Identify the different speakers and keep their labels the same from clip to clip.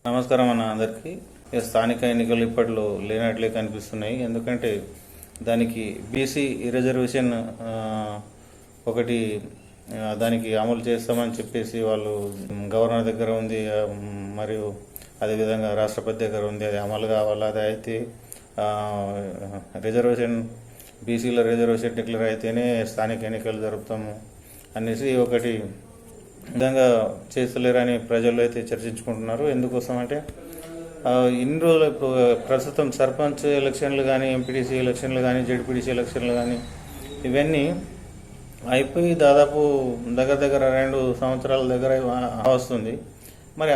Speaker 1: నమస్కారం అన్న అందరికీ. స్థానిక ఎన్నికలు ఇప్పట్లో లేనట్లే కనిపిస్తున్నాయి. ఎందుకంటే దానికి బీసీ రిజర్వేషన్ ఒకటి దానికి అమలు చేస్తామని చెప్పేసి వాళ్ళు గవర్నర్ దగ్గర ఉంది, మరియు అదేవిధంగా రాష్ట్రపతి దగ్గర ఉంది. అది అమలు కావాలా? అది అయితే రిజర్వేషన్ బీసీల రిజర్వేషన్ డిక్లేర్ అయితేనే స్థానిక ఎన్నికలు జరుపుతాము అనేసి ఒకటి విధంగా చేస్తలేరని ప్రజలు అయితే చర్చించుకుంటున్నారు. ఎందుకోసం అంటే ఇన్ని రోజులు ఇప్పుడు ప్రస్తుతం సర్పంచ్ ఎలక్షన్లు కానీ, ఎంపీటీసీ ఎలక్షన్లు కానీ, జెడ్పీటీసీ ఎలక్షన్లు కానీ ఇవన్నీ అయిపోయి దాదాపు దగ్గర 2 సంవత్సరాల దగ్గర వస్తుంది. మరి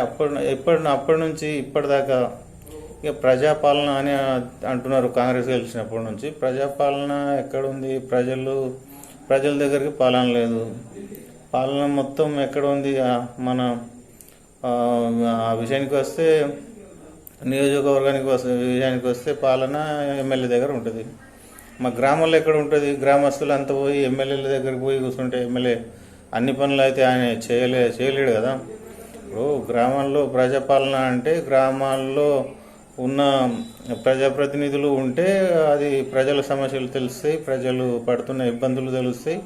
Speaker 1: అప్పటి నుంచి ఇప్పటిదాకా ఇక ప్రజాపాలన అని అంటున్నారు. కాంగ్రెస్ గెలిచినప్పటి నుంచి ప్రజాపాలన ఎక్కడుంది? ప్రజల దగ్గరికి పాలన లేదు. పాలన మొత్తం ఎక్కడ ఉంది? మన ఆ విషయానికి వస్తే విషయానికి వస్తే పాలన ఎమ్మెల్యే దగ్గర ఉంటుంది. మా గ్రామాల్లో ఎక్కడ ఉంటుంది? గ్రామస్తులు అంతా పోయి ఎమ్మెల్యేల దగ్గరికి పోయి కూర్చుంటే ఎమ్మెల్యే అన్ని పనులు అయితే ఆయన చేయలేడు కదా. ఇప్పుడు గ్రామాల్లో ప్రజాపాలన అంటే గ్రామాల్లో ఉన్న ప్రజాప్రతినిధులు ఉంటే అది ప్రజల సమస్యలు తెలుస్తాయి, ప్రజలు పడుతున్న ఇబ్బందులు తెలుస్తాయి.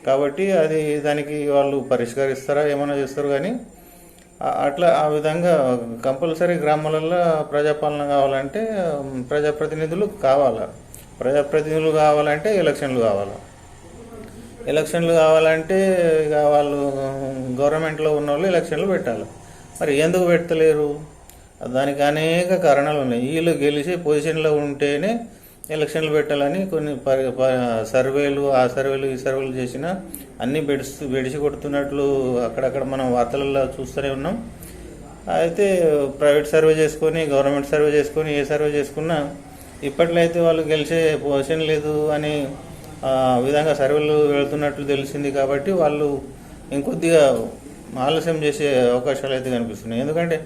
Speaker 1: కాబట్టి అది దానికి వాళ్ళు పరిష్కరిస్తారా ఏమైనా చేస్తారు. కానీ అట్లా ఆ విధంగా కంపల్సరీ గ్రామాలలో ప్రజాపాలన కావాలంటే ప్రజాప్రతినిధులు కావాలంటే ఎలక్షన్లు కావాలంటే ఇక వాళ్ళు గవర్నమెంట్లో ఉన్న వాళ్ళు ఎలక్షన్లు పెట్టాలి. మరి ఎందుకు పెట్టలేరు? దానికి అనేక కారణాలు ఉన్నాయి. వీళ్ళు గెలిచి పొజిషన్లో ఉంటేనే ఎలక్షన్లు పెట్టాలని కొన్ని సర్వేలు ఈ సర్వేలు చేసినా అన్నీ బెడిసి కొడుతున్నట్లు అక్కడక్కడ మనం వార్తలలో చూస్తూనే ఉన్నాం. అయితే ప్రైవేట్ సర్వే చేసుకొని, గవర్నమెంట్ సర్వే చేసుకొని, ఏ సర్వే చేసుకున్నా ఇప్పట్లో అయితే వాళ్ళు గెలిచే పొజిషన్ లేదు అని విధంగా సర్వేలు వెళుతున్నట్లు తెలిసింది. కాబట్టి వాళ్ళు ఇంకొద్దిగా ఆలస్యం చేసే అవకాశాలు అయితే కనిపిస్తున్నాయి. ఎందుకంటే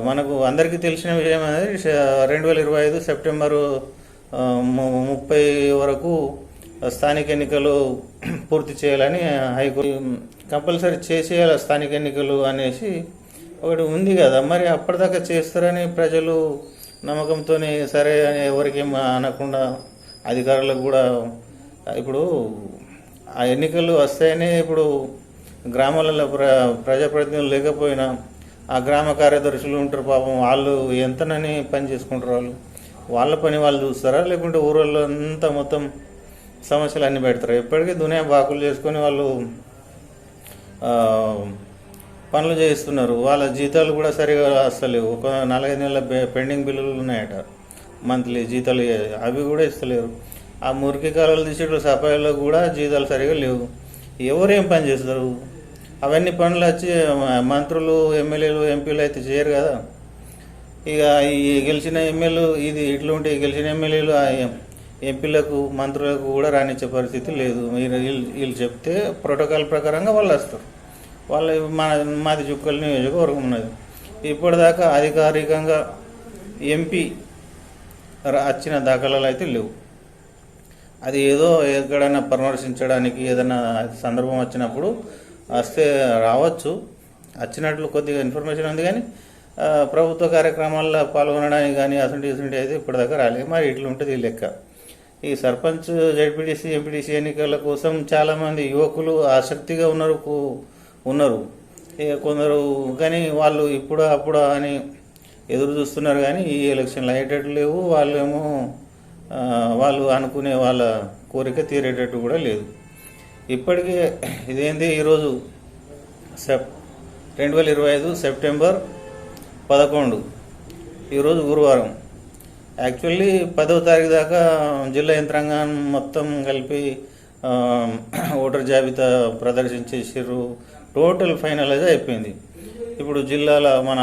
Speaker 1: మనకు అందరికీ తెలిసిన విషయం అనేది 2025 సెప్టెంబరు 30 వరకు స్థానిక ఎన్నికలు పూర్తి చేయాలని హైకోర్టు కంపల్సరీ చేసేయాలి స్థానిక ఎన్నికలు అనేసి ఒకటి ఉంది కదా. మరి అప్పటిదాకా చేస్తారని ప్రజలు నమ్మకంతోనే సరే అని ఎవరికేం అనకుండా అధికారులకు కూడా ఇప్పుడు ఆ ఎన్నికలు వస్తాయని ఇప్పుడు గ్రామాలలో ప్రజాప్రతినిధులు లేకపోయినా ఆ గ్రామ కార్యదర్శులు ఉంటారు. పాపం వాళ్ళు ఎంతనని పని చేసుకుంటారు. వాళ్ళ పని వాళ్ళు చూస్తారా? లేకుంటే ఊళ్ళో అంతా మొత్తం సమస్యలు అన్నీ పెడతారు. ఎప్పటికీ దునియా బాకులు చేసుకొని వాళ్ళు పనులు చేయిస్తున్నారు. వాళ్ళ జీతాలు కూడా సరిగా వస్తలేవు. ఒక 4-5 నెలల పెండింగ్ బిల్లులు ఉన్నాయట, మంత్లీ జీతాలు అవి కూడా ఇస్తలేరు. ఆ మురికి కాలాలు తీసేట్లు సఫాయిలో కూడా జీతాలు సరిగా లేవు. ఎవరేం పని చేస్తారు? అవన్నీ పనులు వచ్చి మంత్రులు, ఎమ్మెల్యేలు, ఎంపీలు అయితే చేయరు కదా. ఇక ఈ గెలిచిన ఎమ్మెల్యేలు ఇది ఇట్లా ఉంటే గెలిచిన ఎమ్మెల్యేలు ఎంపీలకు, మంత్రులకు కూడా రానిచ్చే పరిస్థితి లేదు. వీళ్ళు చెప్తే ప్రోటోకాల్ ప్రకారంగా వాళ్ళు వస్తారు. వాళ్ళు మాది చుక్కల నియోజకవర్గం ఉన్నది. ఇప్పటిదాకా అధికారికంగా ఎంపీ వచ్చిన దాఖలాలు అయితే లేవు. అది ఏదో ఎక్కడైనా పరామర్శించడానికి ఏదైనా సందర్భం వచ్చినప్పుడు వస్తే రావచ్చు, వచ్చినట్లు కొద్దిగా ఇన్ఫర్మేషన్ ఉంది. కానీ ప్రభుత్వ కార్యక్రమాల్లో పాల్గొనడానికి కానీ అసంటి అయితే ఇప్పటిదాకా రాలేదు. మరి ఇట్లా ఉంటుంది ఈ లెక్క. ఈ సర్పంచ్, జెడ్పీటీసీ, ఎంపీటీసీ ఎన్నికల కోసం చాలామంది యువకులు ఆసక్తిగా ఉన్నారు. కొందరు కానీ వాళ్ళు అప్పుడు అని ఎదురు చూస్తున్నారు. కానీ ఈ ఎలక్షన్లు అయ్యేటట్టు లేవు. వాళ్ళు అనుకునే వాళ్ళ కోరిక తీరేటట్టు కూడా లేదు. ఇప్పటికే ఇదేంటి ఈరోజు 2025 సెప్టెంబర్ 11, ఈరోజు గురువారం. యాక్చువల్లీ 10వ తారీఖు దాకా జిల్లా యంత్రాంగం మొత్తం కలిపి ఓటర్ జాబితా ప్రదర్శించేసారు. టోటల్ ఫైనలైజ్ అయిపోయింది. ఇప్పుడు జిల్లాల మన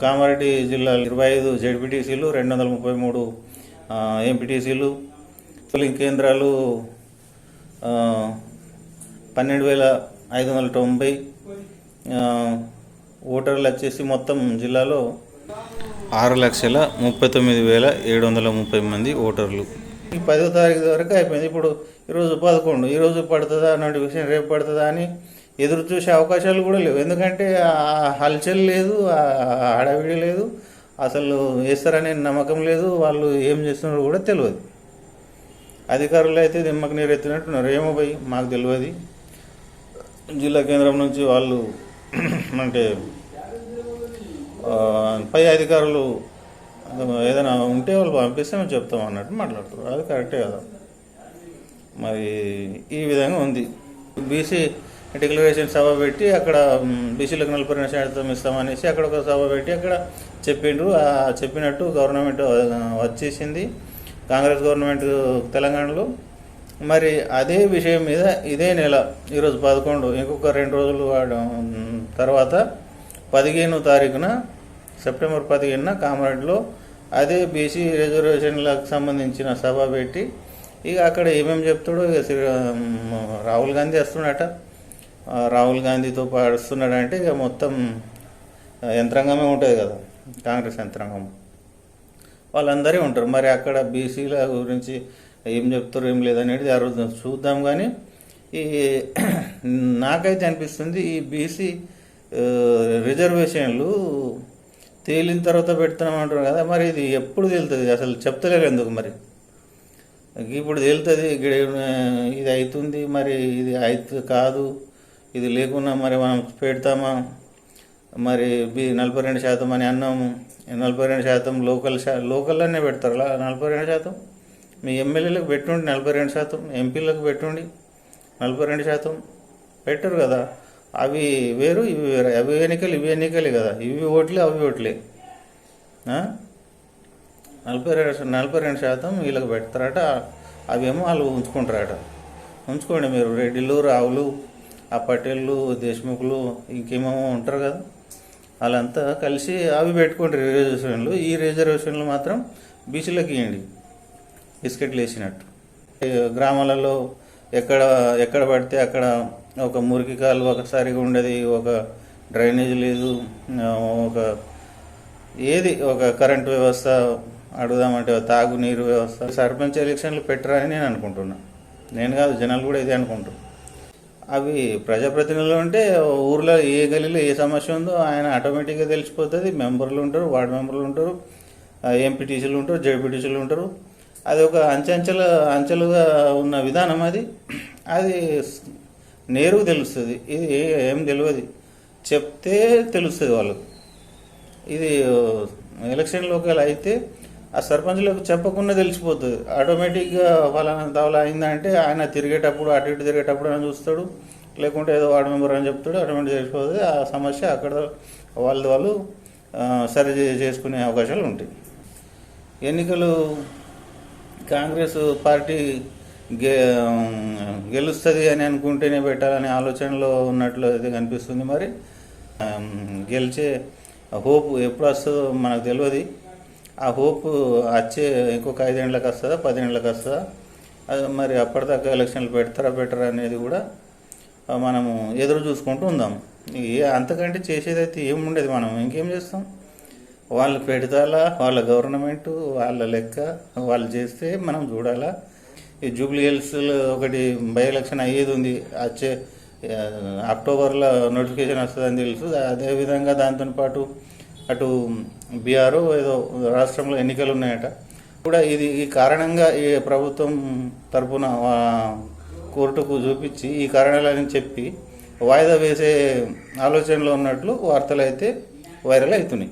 Speaker 1: కామారెడ్డి జిల్లాలో 25 జెడ్పీటీసీలు, 233 ఎంపీటీసీలు, పోలింగ్ కేంద్రాలు 12,590, ఓటర్లు వచ్చేసి మొత్తం జిల్లాలో 6,39,730 మంది ఓటర్లు. 10వ తారీఖు వరకు అయిపోయింది. ఇప్పుడు ఈరోజు 11, ఈరోజు పడుతుందా అన్నట్టు విషయం రేపు పడుతుందా అని ఎదురు చూసే అవకాశాలు కూడా లేవు. ఎందుకంటే ఆ హల్చల్ లేదు, ఆ హడావిడి లేదు, అసలు వేస్తారనే నమ్మకం లేదు, వాళ్ళు ఏం చేస్తున్నారో కూడా తెలియదు. అధికారులు అయితే దిమ్మకు నీరు ఎత్తినట్టున్నారు. ఏమో పోయి మాకు తెలియదు. జిల్లా కేంద్రం నుంచి వాళ్ళు అంటే పై అధికారులు ఏదైనా ఉంటే వాళ్ళు పంపిస్తే మేము చెప్తాం అన్నట్టు మాట్లాడుతున్నారు. అది కరెక్టే కదా. మరి ఈ విధంగా ఉంది. బీసీ డిక్లరేషన్ సభ పెట్టి అక్కడ బీసీలకు 42% ఇస్తామనేసి అక్కడ ఒక సభ పెట్టి అక్కడ చెప్పిండ్రు. చెప్పినట్టు గవర్నమెంట్ వచ్చేసింది, కాంగ్రెస్ గవర్నమెంట్ తెలంగాణలో. మరి అదే విషయం మీద ఇదే నెల ఈరోజు 11, ఇంకొక 2 రోజులు తర్వాత 15వ తారీఖున సెప్టెంబర్ 15న కామారెడ్డిలో అదే బీసీ రిజర్వేషన్లకు సంబంధించిన సభ పెట్టి ఇక అక్కడ ఏమేమి చెప్తాడో రాహుల్ గాంధీ వస్తున్నాడట. రాహుల్ గాంధీతో పాడుస్తున్నాడంటే ఇక మొత్తం యంత్రాంగమే ఉంటుంది కదా, కాంగ్రెస్ యంత్రాంగం వాళ్ళందరే ఉంటారు. మరి అక్కడ బీసీల గురించి ఏం చెప్తారు ఏం లేదనేది ఆ రోజు చూద్దాం. కానీ ఈ నాకైతే అనిపిస్తుంది ఈ బీసీ రిజర్వేషన్లు తేలిన తర్వాత పెడుతున్నామంటారు కదా, మరి ఇది ఎప్పుడు తేలుతుంది? అసలు చెప్తలేరు ఎందుకు? మరి ఇప్పుడు తేలుతుంది, ఇది అవుతుంది, మరి ఇది అయితే కాదు, ఇది లేకున్నా మరి మనం పెడతామా? మరి 42% అని అన్నాము. 42% లోకల్లోనే పెడతారు. 42% మీ ఎమ్మెల్యేలకు పెట్టుండి 42%, ఎంపీలకు పెట్టుండి 42% పెట్టరు కదా. అవి వేరు ఇవి వేరు, అవి ఎన్నికలు ఇవి ఎన్నికలే కదా, ఇవి ఓట్లే అవి ఓట్లే. 42% వీళ్ళకి పెడతారట, అవేమో వాళ్ళు ఉంచుకుంటారట. ఉంచుకోండి మీరు, రెడ్డిలు, రావులు, ఆ పటేళ్ళు, దేశ్ముఖులు ఇంకేమేమో ఉంటారు కదా, వాళ్ళంతా కలిసి అవి పెట్టుకోండి రిజర్వేషన్లు. ఈ రిజర్వేషన్లు మాత్రం బీసీలకు ఇవ్వండి బిస్కెట్లు వేసినట్టు. గ్రామాలలో ఎక్కడ పడితే అక్కడ ఒక మురికి కాలువ సరిగా ఉండదు, ఒక డ్రైనేజ్ లేదు, ఒక కరెంటు వ్యవస్థ అడుగుదామంటే తాగునీరు వ్యవస్థ. సర్పంచ్ ఎలక్షన్లు పెట్టరని నేను అనుకుంటున్నా. నేను కాదు, జనాలు కూడా ఇదే అనుకుంటారు. అవి ప్రజాప్రతినిధులు ఉంటే ఊర్లో ఏ గలీలో ఏ సమస్య ఉందో ఆయన ఆటోమేటిక్గా తెలిసిపోతుంది. మెంబర్లు ఉంటారు, వార్డు మెంబర్లు ఉంటారు, ఎంపీటీసీలు ఉంటారు, జెడ్పీటీసీలు ఉంటారు. అది ఒక అంచెలుగా ఉన్న విధానం. అది నేరుగా తెలుస్తుంది. ఇది ఏం తెలియదు, చెప్తే తెలుస్తుంది వాళ్ళకు. ఇది ఎలక్షన్లోకి అయితే ఆ సర్పంచ్లకు చెప్పకుండా తెలిసిపోతుంది. ఆటోమేటిక్గా ఫలానా దవల అయిందంటే ఆయన తిరిగేటప్పుడు అటు ఇటు తిరిగేటప్పుడు అని చూస్తాడు, లేకుంటే ఏదో వార్డు మెంబర్ అని చెప్తాడు, ఆటోమేటిక్ తెలిసిపోతుంది. ఆ సమస్య అక్కడ వాళ్ళు సరి చేసుకునే అవకాశాలు ఉంటాయి. ఎన్నికలు కాంగ్రెస్ పార్టీ గెలుస్తుంది అని అనుకుంటేనే పెట్టాలనే ఆలోచనలో ఉన్నట్లు అయితే కనిపిస్తుంది. మరి గెలిచే హోప్ ఎప్పుడు వస్తుందో మనకు తెలియదు. ఆ హోప్ వచ్చే ఇంకొక 5 ఏళ్ళకి వస్తుందా, 10 ఏళ్ళకి వస్తుందా, అది మరి అప్పటిదాకా ఎలక్షన్లు పెట్టరా అనేది కూడా మనము ఎదురు చూసుకుంటూ ఉందాం. అంతకంటే చేసేదైతే ఏముండేది. మనం ఇంకేం చేస్తాం? వాళ్ళు పెడతాలా, వాళ్ళ గవర్నమెంటు వాళ్ళ లెక్క వాళ్ళు చేస్తే మనం చూడాలా. ఈ జూబ్లీ హిల్స్లో ఒకటి బై ఎలక్షన్ అయ్యేది ఉంది, వచ్చే అక్టోబర్లో నోటిఫికేషన్ వస్తుందని తెలుసు. అదేవిధంగా దాంతో పాటు అటు బీహార్ ఏదో రాష్ట్రంలో ఎన్నికలు ఉన్నాయట కూడా. ఈ కారణంగా ఈ ప్రభుత్వం తరఫున కోర్టుకు చూపించి ఈ కారణాలని చెప్పి వాయిదా వేసే ఆలోచనలో ఉన్నట్లు వార్తలు అయితే వైరల్ అవుతున్నాయి.